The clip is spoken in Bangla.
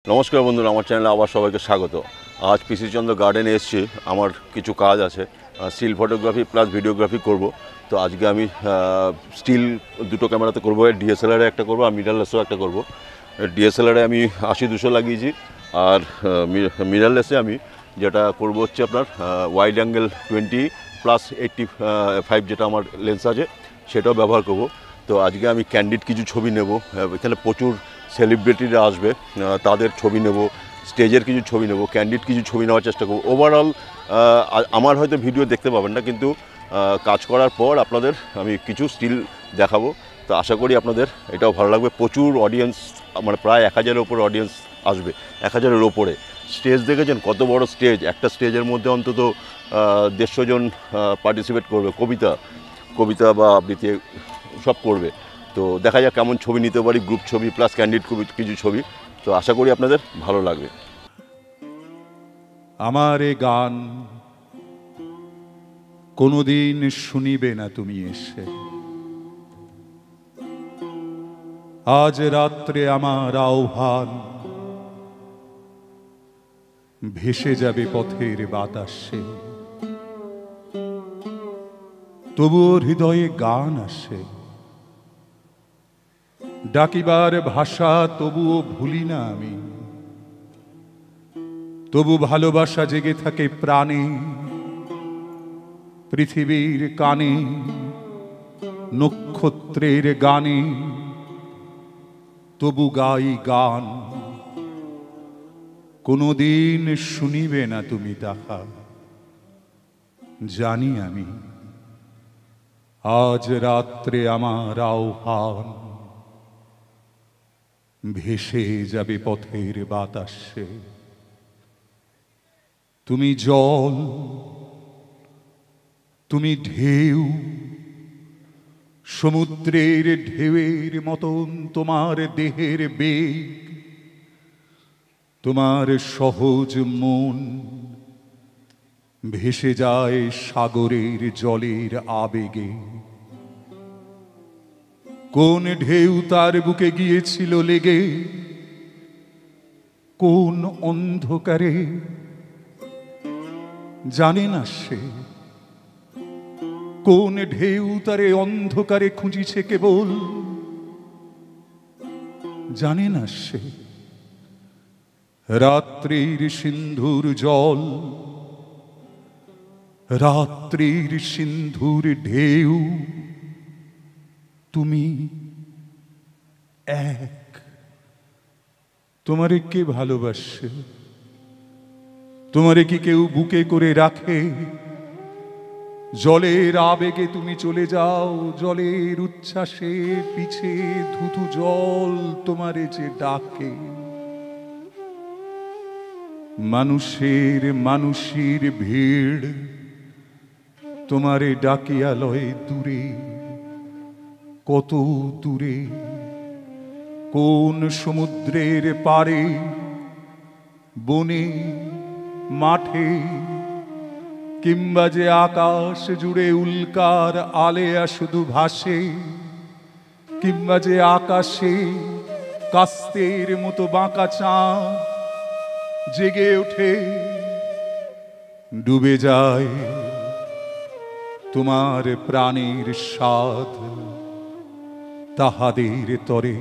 নমস্কার বন্ধুরা, আমার চ্যানেলে আবার সবাইকে স্বাগত। আজ পিসি চন্দ্র গার্ডেনে এসেছি। আমার কিছু কাজ আছে, স্টিল ফটোগ্রাফি প্লাস ভিডিওগ্রাফি করব। তো আজকে আমি স্টিল দুটো ক্যামেরাতে করব, ডিএসএলআরে একটা করব আর মিররলেসেও একটা করব। ডিএসএলআরে আমি 80-200 লাগিয়েছি, আর মিররলেসে আমি যেটা করব হচ্ছে আপনার ওয়াইড অ্যাঙ্গেল 20 প্লাস 85 যেটা আমার লেন্স আছে সেটাও ব্যবহার করব। তো আজকে আমি ক্যান্ডিড কিছু ছবি নেব। এখানে প্রচুর সেলিব্রিটিরা আসবে, তাদের ছবি নেব, স্টেজের কিছু ছবি নেব, ক্যান্ডিড কিছু ছবি নেওয়ার চেষ্টা করব। ওভারঅল আমার হয়তো ভিডিও দেখতে পাবেন না, কিন্তু কাজ করার পর আপনাদের আমি কিছু স্টিল দেখাবো। তো আশা করি আপনাদের এটাও ভালো লাগবে। প্রচুর অডিয়েন্স, মানে প্রায় 1000-এর ওপরে অডিয়েন্স আসবে, 1000-এর ওপরে। স্টেজ দেখেছেন কত বড় স্টেজ, একটা স্টেজের মধ্যে অন্তত 150 জন পার্টিসিপেট করবে, কবিতা বা আবৃত্তি সব করবে। তো দেখা যাক কেমন ছবি নিতে পারি, গ্রুপ ছবি প্লাস ক্যান্ডিড কিছু ছবি। তো আশা করি আপনাদের ভালো লাগবে। আমার এ গান কোনোদিন শুনিবে না তুমি এসে। আজ রাত্রে আমার আহ্বান ভেসে যাবে পথের বাতাসে, তবুও হৃদয়ে গান আসে। ডাকিবার ভাষা তবুও ভুলি না আমি, তবু ভালোবাসা জেগে থাকে প্রাণে। পৃথিবীর কানে, নক্ষত্রের গানে তবু গাই গান। কোনোদিন শুনিবে না তুমি তাহা জানি আমি। আজ রাত্রে আমার আহ্বান ভেসে যাবে পথের বাতাসে। তুমি জল, তুমি ঢেউ, সমুদ্রের ঢেউয়ের মতন তোমার দেহের বেগ। তোমার সহজ মন ভেসে যায় সাগরের জলের আবেগে। কোন ঢেউ তার বুকে গিয়েছিল লেগে, কোন অন্ধকারে জানে না সে। কোন ঢেউ তারে অন্ধকারে খুঁজিছে কেবল জানে না সে। রাত্রির সিন্ধুর জল, রাত্রির সিন্ধুর ঢেউ, তুমি এক। তোমারে কে ভালোবাসে? তোমারে কি কেউ বুকে করে রাখে? জলের আবেগে তুমি চলে যাও, জলের উচ্ছ্বাসে পিছে ধুধু জল তোমারে যে ডাকে। মানুষের ভিড় তোমারে ডাকিয়া লয় দূরে, কত দূরে। কোন সমুদ্রের পারে, বনে, মাঠে, কিংবা যে আকাশ জুড়ে উল্কার আলেয়া শুধু ভাসে, কিংবা যে আকাশে কাস্তের মতো বাঁকা চাঁদ জেগে ওঠে, ডুবে যায় তোমার প্রাণের স্বাদ তাহাদের তরে।